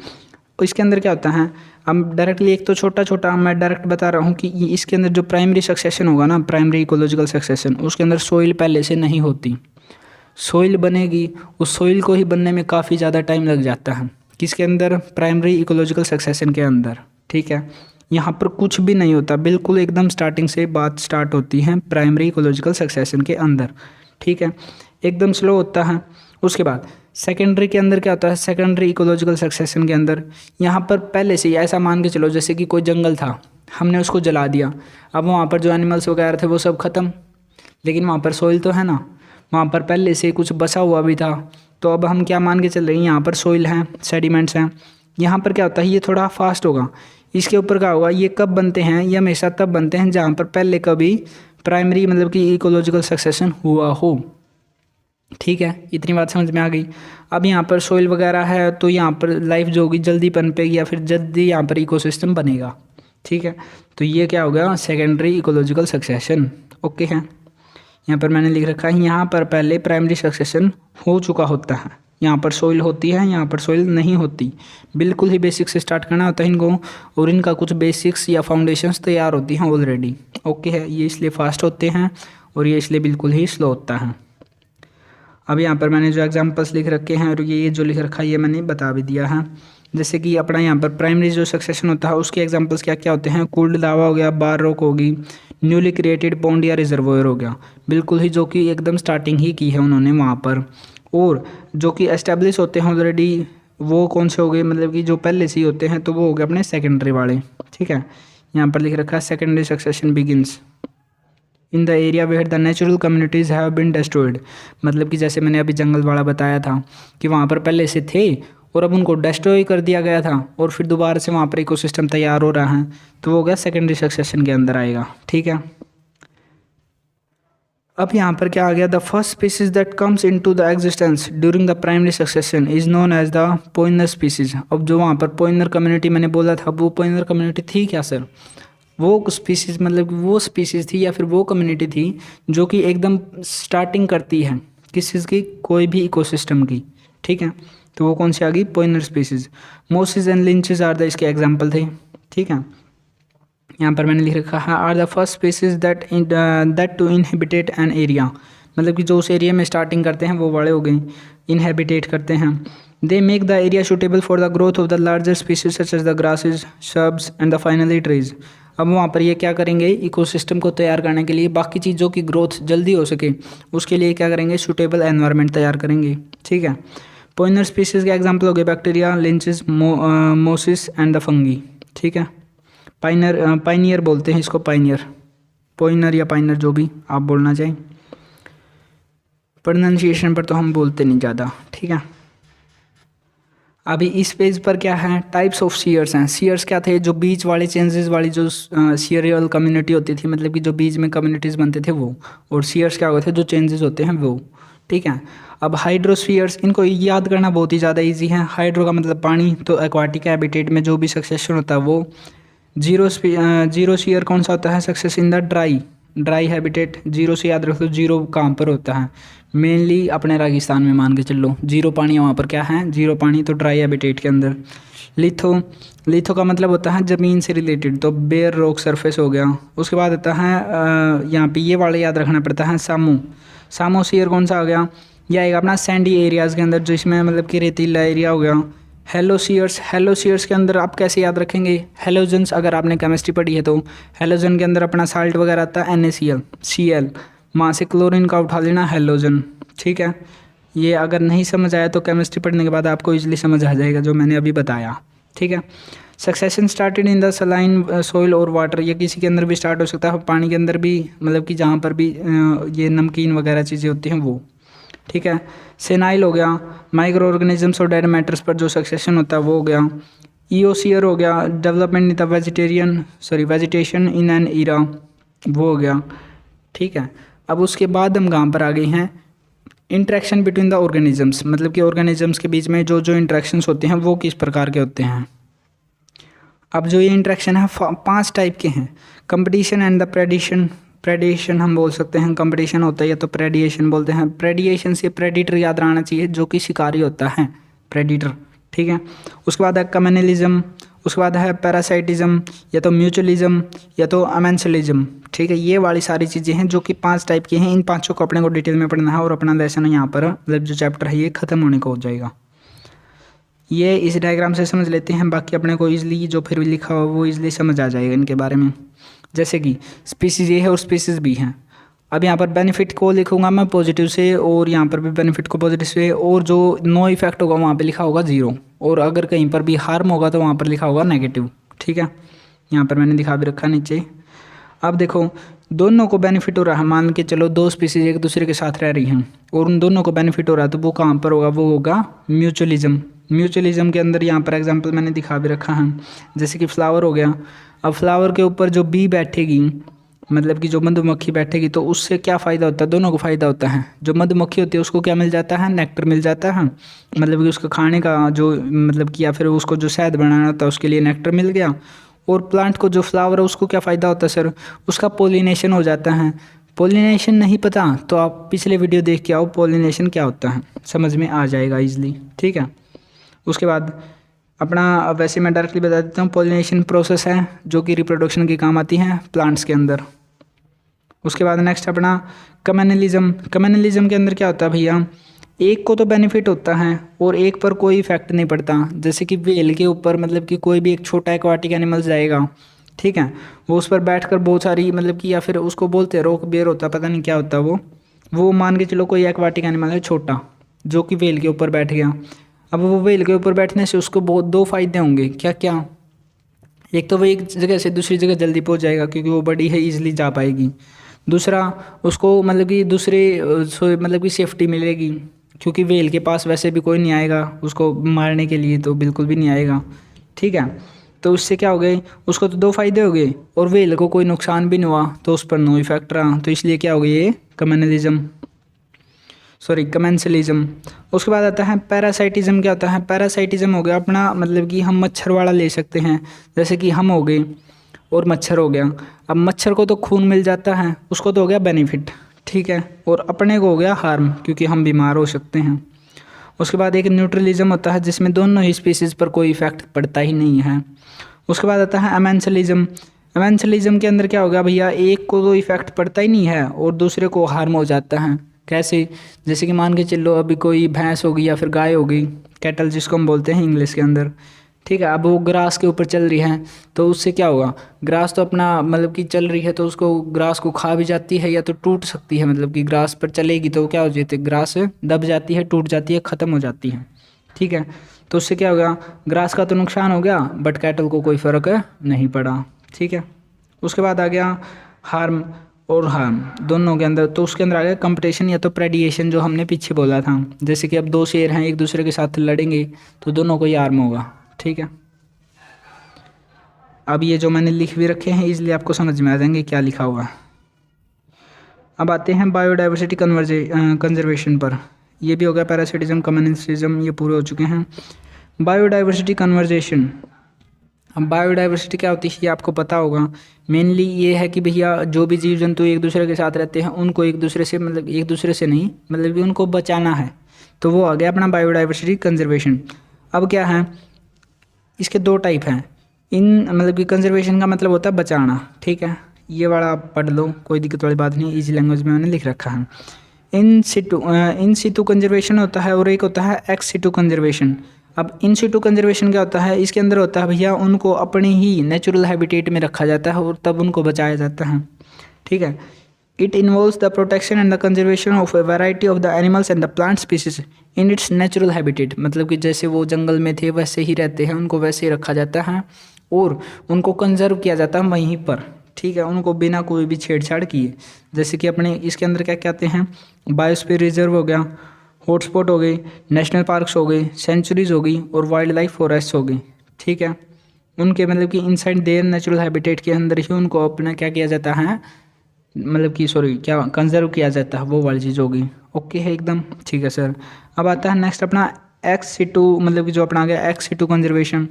इसके अंदर क्या होता है, अब डायरेक्टली एक तो छोटा छोटा मैं डायरेक्ट बता रहा हूँ कि इसके अंदर जो प्राइमरी सक्सेशन होगा ना, प्राइमरी इकोलॉजिकल सक्सेशन, उसके अंदर सोइल पहले से नहीं होती। सोइल बनेगी, उस सोइल को ही बनने में काफ़ी ज़्यादा टाइम लग जाता है, किसके अंदर, प्राइमरी इकोलॉजिकल सक्सेशन के अंदर, ठीक है। यहाँ पर कुछ भी नहीं होता, बिल्कुल एकदम स्टार्टिंग से बात स्टार्ट होती है प्राइमरी इकोलॉजिकल सक्सेशन के अंदर, ठीक है, एकदम स्लो होता है। उसके बाद सेकेंडरी के अंदर क्या होता है, सेकेंडरी इकोलॉजिकल सक्सेशन के अंदर यहाँ पर पहले से ही ऐसा मान के चलो जैसे कि कोई जंगल था, हमने उसको जला दिया, अब वहाँ पर जो एनिमल्स वगैरह थे वो सब ख़त्म, लेकिन वहाँ पर सोइल तो है ना, वहाँ पर पहले से कुछ बसा हुआ भी था, तो अब हम क्या मान के चल रहे हैं, यहाँ पर सोइल है, सेडिमेंट्स हैं। यहाँ पर क्या होता है, ये थोड़ा फास्ट होगा, इसके ऊपर क्या होगा, ये कब बनते हैं, ये हमेशा तब बनते हैं जहाँ पर पहले कभी प्राइमरी मतलब कि इकोलॉजिकल सक्सेशन हुआ हो। ठीक है, इतनी बात समझ में आ गई। अब यहाँ पर सोइल वगैरह है तो यहाँ पर लाइफ जो होगी जल्दी पनपेगी या फिर जल्दी यहाँ पर इकोसिस्टम बनेगा। ठीक है, तो ये क्या हो गया, सेकेंडरी इकोलॉजिकल सक्सेशन। ओके है, यहाँ पर मैंने लिख रखा है, यहाँ पर पहले प्राइमरी सक्सेशन हो चुका होता है, यहाँ पर सोइल होती है, यहाँ पर सोइल नहीं होती। बिल्कुल ही बेसिक से स्टार्ट करना होता है इनको, और इनका कुछ बेसिक्स या फाउंडेशंस तैयार होती हैं ऑलरेडी। ओके है, ये इसलिए फास्ट होते हैं और ये इसलिए बिल्कुल ही स्लो होता है। अब यहाँ पर मैंने जो एग्जांपल्स लिख रखे हैं और ये जो लिख रखा है ये मैंने बता भी दिया है। जैसे कि अपना यहाँ पर प्राइमरी जो सक्सेशन होता है उसके एग्जांपल्स क्या क्या होते हैं, कूल्ड लावा हो गया, बार रॉक होगी, न्यूली क्रिएटेड पॉन्ड या रिजर्वोयर हो गया, बिल्कुल ही जो कि एकदम स्टार्टिंग ही की है उन्होंने वहाँ पर। और जो कि एस्टेब्लिश होते हैं ऑलरेडी, वो कौन से हो गए, मतलब कि जो पहले से ही होते हैं तो वो हो गए अपने सेकेंडरी वाले। ठीक है, यहाँ पर लिख रखा है secondary succession begins in the area where the natural communities have been destroyed. मतलब कि जैसे मैंने अभी जंगल वाला बताया था कि वहाँ पर पहले से थे और अब उनको डिस्ट्रॉय कर दिया गया था और फिर दोबारा से वहाँ पर इकोसिस्टम तैयार हो रहा है, तो वो हो गया सेकेंडरी सक्सेशन के अंदर आएगा। ठीक है, अब यहाँ पर क्या आ गया, the first species that comes into the existence during the primary succession is known as the pioneer species. अब जो वहाँ पर पोइनर कम्युनिटी मैंने बोला था, वो पोइनर कम्युनिटी थी क्या सर, वो स्पीसीज मतलब कि वो स्पीसीज थी या फिर वो कम्युनिटी थी जो कि एकदम स्टार्टिंग करती है किस चीज़ की, कोई भी इकोसिस्टम की। ठीक है, तो वो कौन सी आ गई, pioneer species. Mosses and lichens are the इसके एग्जाम्पल थे। ठीक है, यहाँ पर मैंने लिख रखा है are the first species that to inhabit an area. मतलब कि जो उस एरिया में स्टार्टिंग करते हैं वो वाले हो गए, इनहेबिटेट करते हैं। They make the area suitable for the growth of the larger species such as the grasses, shrubs and the finally trees. अब वहाँ पर ये क्या करेंगे, इकोसिस्टम को तैयार करने के लिए, बाकी चीज़ों की ग्रोथ जल्दी हो सके उसके लिए क्या करेंगे, सुटेबल एनवायरनमेंट तैयार करेंगे। ठीक है, पोइनर स्पीसीज के एग्जाम्पल हो गए बैक्टीरिया, लिंचेस, मोसिस एंड द फंगी। ठीक है, पाइनियर बोलते हैं इसको, पोइनर या पाइनर जो भी आप बोलना चाहें, प्रोनाउंसिएशन पर तो हम बोलते नहीं ज़्यादा। ठीक है, अभी इस पेज पर क्या है, टाइप्स ऑफ सीयर्स हैं। सीयर्स क्या थे, जो बीच वाले चेंजेस वाली जो सीरियल कम्युनिटी होती थी, मतलब कि जो बीच में कम्युनिटीज़ बनते थे वो, और सीयर्स क्या होते थे, जो चेंजेस होते हैं वो। ठीक है, अब हाइड्रोस्फीयर्स, इनको याद करना बहुत ही ज़्यादा इजी है। हाइड्रो का मतलब पानी, तो एक्वाटिक हैबिटेट में जो भी सक्सेशन होता है वो। जीरो सीयर कौन सा होता है, success in the dry habitat. Zero से याद रखो, जीरो कहाँ पर होता है, मेनली अपने राजस्थान में मान के चलो, जीरो पानी वहाँ पर क्या है, जीरो पानी, तो ड्राई हैबिटेट के अंदर। लिथो का मतलब होता है ज़मीन से रिलेटेड, तो बेयर रॉक सरफेस हो गया। उसके बाद आता है यहाँ पे ये वाले याद रखना पड़ता है, सामो सीयर कौन सा आ गया, यह आएगा अपना सैंडी एरियाज़ के अंदर, जो इसमें मतलब कि रेतीला एरिया हो गया। हेलो सीयर्स के अंदर आप कैसे याद रखेंगे, हेलोजन्स, अगर आपने केमिस्ट्री पढ़ी है तो हेलोजन के अंदर अपना साल्ट वगैरह आता है NaCl, Cl, वहाँ से क्लोरीन का उठा लेना हेलोजन। ठीक है, ये अगर नहीं समझ आया तो केमिस्ट्री पढ़ने के बाद आपको इजीली समझ आ जाएगा जो मैंने अभी बताया। ठीक है, succession started in the saline soil और वाटर, ये किसी के अंदर भी स्टार्ट हो सकता है, पानी के अंदर भी, मतलब कि जहाँ पर भी ये नमकीन वगैरह चीज़ें होती हैं वो। ठीक है, सेनाइल हो गया, माइक्रो ऑर्गेनिजम्स और डेड मैटर्स पर जो सक्सेशन होता है वो हो गया। ईओसीयर हो गया, development in the vegetation in an era, वो हो गया। ठीक है, अब उसके बाद हम कहाँ पर आ गए हैं, इंट्रैक्शन बिटवीन द ऑर्गेनिजम्स, मतलब कि ऑर्गेनिजम्स के बीच में जो जो इंट्रैक्शंस होते हैं वो किस प्रकार के होते हैं। अब जो ये इंट्रैक्शन है 5 टाइप के हैं, कंपटीशन एंड द प्रेडिएशन हम बोल सकते हैं, कंपटीशन होता है या तो प्रेडिएशन बोलते हैं। प्रेडिएशन से प्रेडिटर याद रहना चाहिए, जो कि शिकारी होता है, प्रेडिटर। ठीक है, उसके बाद है कम्युनलिज्म, उसके बाद है पैरासाइटिज्म, या तो म्यूचुअलिज्म या तो अमेंशलिज्म। ठीक है, ये वाली सारी चीज़ें हैं जो कि 5 टाइप की हैं। इन 5 को अपने को डिटेल में पढ़ना है और अपना लेसन यहाँ पर मतलब जो चैप्टर है ये ख़त्म होने को हो जाएगा। ये इस डायग्राम से समझ लेते हैं, बाकी अपने को ईजिली जो फिर भी लिखा हो वो ईजिली समझ आ जाएगा इनके बारे में। जैसे कि स्पीसीज ए है और स्पीसीज बी हैं। अब यहाँ पर बेनिफिट को लिखूंगा मैं पॉजिटिव से, और यहाँ पर भी बेनिफिट को पॉजिटिव से, और जो नो इफेक्ट होगा वहाँ पे लिखा होगा 0, और अगर कहीं पर भी हार्म होगा तो वहाँ पर लिखा होगा नेगेटिव। ठीक है, यहाँ पर मैंने दिखा भी रखा नीचे। अब देखो, दोनों को बेनिफिट हो रहा है, मान के चलो 2 स्पीसीज एक दूसरे के साथ रह रही हैं और उन दोनों को बेनिफिट हो रहा है, तो वो कहाँ पर होगा, वो होगा म्यूचुअलिज्म। म्यूचुअलिज्म के अंदर यहाँ पर एग्जांपल मैंने दिखा भी रखा है, जैसे कि फ्लावर हो गया। अब फ्लावर के ऊपर जो बी बैठेगी, मतलब कि जो मधुमक्खी बैठेगी, तो उससे क्या फ़ायदा होता है, दोनों को फ़ायदा होता है। जो मधुमक्खी होती है उसको क्या मिल जाता है, नेक्टर मिल जाता है, मतलब कि उसका खाने का जो मतलब कि या फिर उसको जो शहद बनाना होता है उसके लिए नेक्टर मिल गया। और प्लांट को जो फ्लावर है उसको क्या फ़ायदा होता है सर, उसका पोलिनेशन हो जाता है। पोलिनेशन नहीं पता तो आप पिछले वीडियो देख के आओ, पोलिनेशन क्या होता है समझ में आ जाएगा ईजिली, ठीक है। उसके बाद अपना वैसे मैं डायरेक्टली बता देता हूँ, पोलिनेशन प्रोसेस है जो कि रिप्रोडक्शन के काम आती है प्लांट्स के अंदर। उसके बाद नेक्स्ट अपना कम्युनलिज्म। कम्युनलिज्म के अंदर क्या होता है भैया, एक को तो बेनिफिट होता है और एक पर कोई इफेक्ट नहीं पड़ता। जैसे कि व्हेल के ऊपर मतलब कि कोई भी एक छोटा एक्वाटिक एनिमल जाएगा, ठीक है, वो उस पर बैठकर बहुत सारी मतलब कि या फिर उसको बोलते हैं रॉक बेयर होता, पता नहीं क्या होता वो मान के चलो कोई एक्वाटिक एनिमल है छोटा जो कि व्हेल के ऊपर बैठ गया। अब वो व्हेल के ऊपर बैठने से उसको बहुत दो फायदे होंगे, क्या क्या, एक तो वो एक जगह से दूसरी जगह जल्दी पहुंच जाएगा क्योंकि वो बड़ी है, ईजिली जा पाएगी। दूसरा उसको मतलब कि मतलब कि सेफ्टी मिलेगी क्योंकि व्हेल के पास वैसे भी कोई नहीं आएगा उसको मारने के लिए, तो बिल्कुल भी नहीं आएगा, ठीक है। तो उससे क्या हो गए, उसको तो दो फायदे हो गए और व्हेल को कोई नुकसान भी नहीं हुआ, तो उस पर नो इफेक्ट रहा, तो इसलिए क्या हो गया ये कमेंसलिज्म। उसके बाद आता है पैरासाइटिज्म। क्या होता है, पैरासाइटिज्म हो गया अपना मतलब कि हम मच्छर वाला ले सकते हैं, जैसे कि हम हो गए और मच्छर हो गया। अब मच्छर को तो खून मिल जाता है, उसको तो हो गया बेनिफिट, ठीक है, और अपने को हो गया हार्म क्योंकि हम बीमार हो सकते हैं। उसके बाद एक न्यूट्रलिज्म होता है जिसमें दोनों ही स्पीसीज़ पर कोई इफेक्ट पड़ता ही नहीं है। उसके बाद आता है एमेंसलिज्म। एमेंसलिज्म के अंदर क्या होगा भैया, एक को तो इफेक्ट पड़ता ही नहीं है और दूसरे को हार्म हो जाता है। कैसे, जैसे कि मान के चलो अभी कोई भैंस होगी या फिर गाय होगी, कैटल जिसको हम बोलते हैं इंग्लिश के अंदर, ठीक है। अब वो ग्रास के ऊपर चल रही है तो उससे क्या होगा, ग्रास तो अपना मतलब कि चल रही है तो उसको ग्रास को खा भी जाती है या तो टूट सकती है, मतलब कि ग्रास पर चलेगी तो क्या हो जाती है, ग्रास दब जाती है, टूट जाती है, ख़त्म हो जाती है, ठीक है। तो उससे क्या होगा, ग्रास का तो नुकसान हो गया बट कैटल को कोई फ़र्क नहीं पड़ा, ठीक है। उसके बाद आ गया हार्म और हार्म दोनों के अंदर, तो उसके अंदर आ गया कंपटीशन या तो प्रेडिएशन जो हमने पीछे बोला था। जैसे कि अब दो शेर हैं एक दूसरे के साथ लड़ेंगे तो दोनों को ही हार्म होगा, ठीक है। अब ये जो मैंने लिख भी रखे हैं इसलिए आपको समझ में आ जाएंगे क्या लिखा हुआ है। अब आते हैं बायोडाइवर्सिटी कंजर्वेशन पर। ये भी हो गया पैरासिटिज्म, कम्युनलिज्म, ये पूरे हो चुके हैं। Biodiversity conversation. अब बायोडाइवर्सिटी क्या होती है ये आपको पता होगा। मेनली ये है कि भैया जो भी जीव जंतु एक दूसरे के साथ रहते हैं उनको एक दूसरे से मतलब एक दूसरे से नहीं मतलब कि उनको बचाना है, तो वो आ गया अपना बायोडाइवर्सिटी कंजर्वेशन। अब क्या है, इसके दो टाइप हैं। इन मतलब कि कंजर्वेशन का मतलब होता है बचाना, ठीक है, ये वाला आप पढ़ लो, कोई दिक्कत वाली बात नहीं, इजी लैंग्वेज में मैंने लिख रखा है। इन सिटू कंजर्वेशन होता है और एक होता है एक्स सिटू कंजर्वेशन। अब इन सिटू कंजर्वेशन क्या होता है, इसके अंदर होता है भैया उनको अपने ही नेचुरल हैबिटेट में रखा जाता है और तब उनको बचाया जाता है, ठीक है। It involves the protection and the conservation of A variety of the animals and the plant species in its natural habitat. मतलब कि जैसे वो जंगल में थे वैसे ही रहते हैं, उनको वैसे ही रखा जाता है और उनको कंजर्व किया जाता है वहीं पर, ठीक है, उनको बिना कोई भी छेड़छाड़ किए। जैसे कि अपने इसके अंदर क्या कहते हैं, बायोस्फीयर रिजर्व हो गया, हॉटस्पॉट हो गई, नेशनल पार्क्स हो गए, सेंचुरीज हो गई और वाइल्ड लाइफ फॉरेस्ट हो गई, ठीक है। उनके मतलब कि इनसाइड देयर नेचुरल हैबिटेट के अंदर ही उनको अपना क्या किया जाता है, मतलब कि क्या कंजर्व किया जाता है, वो वाली चीज़ होगी। ओके है एकदम, ठीक है सर। अब आता है नेक्स्ट अपना एक्स-सिटू, मतलब कि जो अपना आ गया एक्स-सिटू कंजर्वेशन।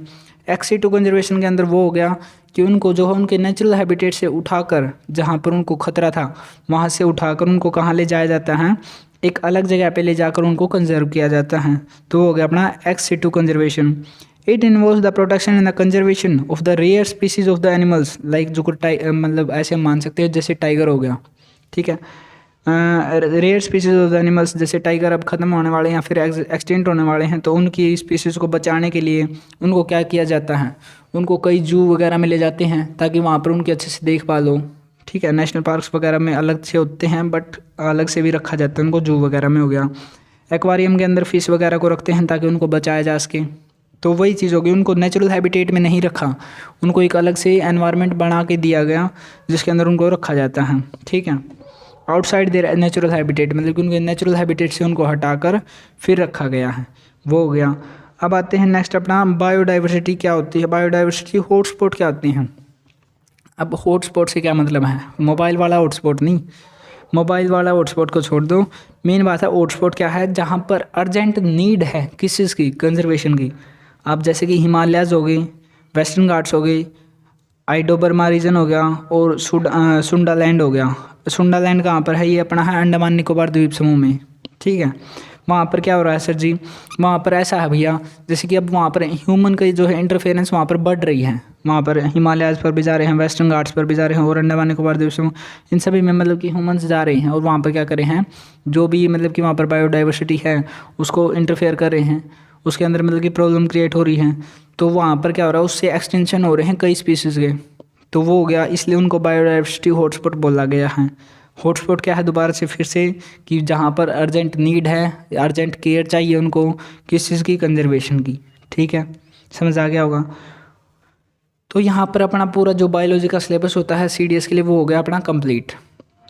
एक्स-सिटू कंजर्वेशन के अंदर वो हो गया कि उनको जो है उनके नेचुरल हैबिटेट से उठाकर जहाँ पर उनको खतरा था वहाँ से उठाकर उनको कहाँ ले जाया जाता है, एक अलग जगह पे ले जाकर उनको कंजर्व किया जाता है, तो वो हो गया अपना ex situ conservation. It involves the protection and the conservation of the rare species of the animals like जो मतलब ऐसे मान सकते हैं जैसे टाइगर हो गया, ठीक है। Rare species of the animals, जैसे टाइगर अब ख़त्म होने वाले हैं या फिर एक्सटेंट होने वाले हैं, तो उनकी स्पीसीज़ को बचाने के लिए उनको क्या किया जाता है, उनको कई जू वगैरह में ले जाते हैं ताकि वहाँ पर उनकी अच्छे से देखभाल हो, ठीक है। नेशनल पार्क्स वगैरह में अलग से होते हैं बट अलग से भी रखा जाता है उनको, जू वगैरह में हो गया। एक्वारियम के अंदर फिश वगैरह को रखते हैं ताकि उनको बचाया जा सके, तो वही चीज़ होगी, उनको नेचुरल हैबिटेट में नहीं रखा, उनको एक अलग से एनवायरनमेंट बना के दिया गया जिसके अंदर उनको रखा जाता है, ठीक है। आउटसाइड देयर नेचुरल हैबिटेट, मतलब कि उनके नेचुरल हैबिटेट से उनको हटाकर फिर रखा गया है, वो हो गया। अब आते हैं नेक्स्ट अपना बायोडाइवर्सिटी क्या होती है, बायोडाइवर्सिटी हॉटस्पॉट क्या होते हैं। अब हॉटस्पॉट से क्या मतलब है, मोबाइल वाला हॉटस्पॉट नहीं, मोबाइल वाला हॉटस्पॉट को छोड़ दो, मेन बात है हॉटस्पॉट क्या है, जहाँ पर अर्जेंट नीड है किस चीज़ की, कंजर्वेशन की। अब जैसे कि हिमालयाज़ हो गई, वेस्टर्न घाट्स हो गई, आइडोबर्मा रीजन हो गया और सुंडालैंड हो गया। सुंडालैंड कहाँ पर है, ये अपना है अंडमान निकोबार द्वीप समूह में, ठीक है। वहाँ पर क्या हो रहा है सर जी, वहाँ पर ऐसा है भैया, जैसे कि अब वहाँ पर ह्यूमन का जो है इंटरफेरेंस वहाँ पर बढ़ रही है, वहाँ पर हिमालयाज़ पर भी जा रहे हैं, वेस्टर्न घाट्स पर भी जा रहे हैं और अंडमान निकोबार द्वीप समूह, इन सभी में मतलब कि ह्यूमन्स जा रहे हैं और वहाँ पर क्या कर रहे हैं, जो भी मतलब कि वहाँ पर बायोडाइवर्सिटी है उसको इंटरफेयर कर रहे हैं, उसके अंदर मतलब कि प्रॉब्लम क्रिएट हो रही है। तो वहाँ पर क्या हो रहा है, उससे एक्सटेंशन हो रहे हैं कई स्पीसीज़ के, तो वो हो गया, इसलिए उनको बायोडाइवर्सिटी हॉटस्पॉट बोला गया है। हॉटस्पॉट क्या है दोबारा से फिर से, कि जहाँ पर अर्जेंट नीड है, अर्जेंट केयर चाहिए उनको किस चीज़ की, कंजर्वेशन की, ठीक है, समझ आ गया होगा। तो यहाँ पर अपना पूरा जो बायोलॉजी का सिलेबस होता है CDS के लिए वो हो गया अपना कंप्लीट।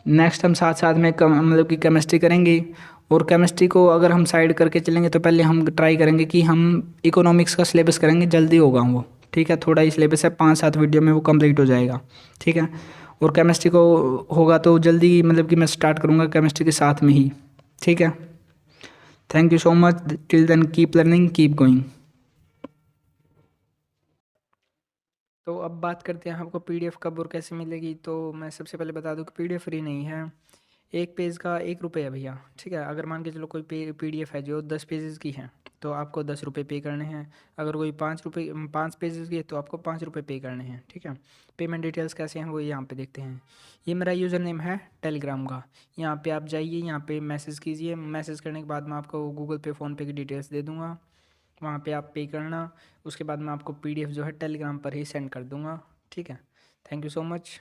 नेक्स्ट हम साथ साथ में मतलब कि केमिस्ट्री करेंगे, और केमिस्ट्री को अगर हम साइड करके चलेंगे तो पहले हम ट्राई करेंगे कि हम इकोनॉमिक्स का सिलेबस करेंगे, जल्दी होगा वो, ठीक है, थोड़ा ही सिलेबस है, 5-7 वीडियो में वो कंप्लीट हो जाएगा, ठीक है। और केमिस्ट्री को होगा तो जल्दी मतलब कि मैं स्टार्ट करूँगा केमिस्ट्री के साथ में ही, ठीक है। Thank you so much, till then keep learning keep going. तो अब बात करते हैं आपको PDF कब और कैसे मिलेगी। तो मैं सबसे पहले बता दूं कि PDF फ्री नहीं है, एक पेज का 1 रुपये है भैया, ठीक है। अगर मान के चलो कोई PDF है जो 10 पेजेस की है तो आपको 10 रुपये पे करने हैं, अगर कोई 5 पेजेस की है तो आपको 5 रुपये पे करने हैं, ठीक है। पेमेंट डिटेल्स कैसे हैं वो यहाँ पे देखते हैं। ये मेरा यूज़र नेम है टेलीग्राम का, यहाँ पे आप जाइए, यहाँ पे मैसेज कीजिए, मैसेज करने के बाद मैं आपको गूगल पे फ़ोनपे की डिटेल्स दे दूँगा, वहाँ पे आप पे करना, उसके बाद मैं आपको PDF जो है टेलीग्राम पर ही सेंड कर दूँगा, ठीक है। Thank you so much.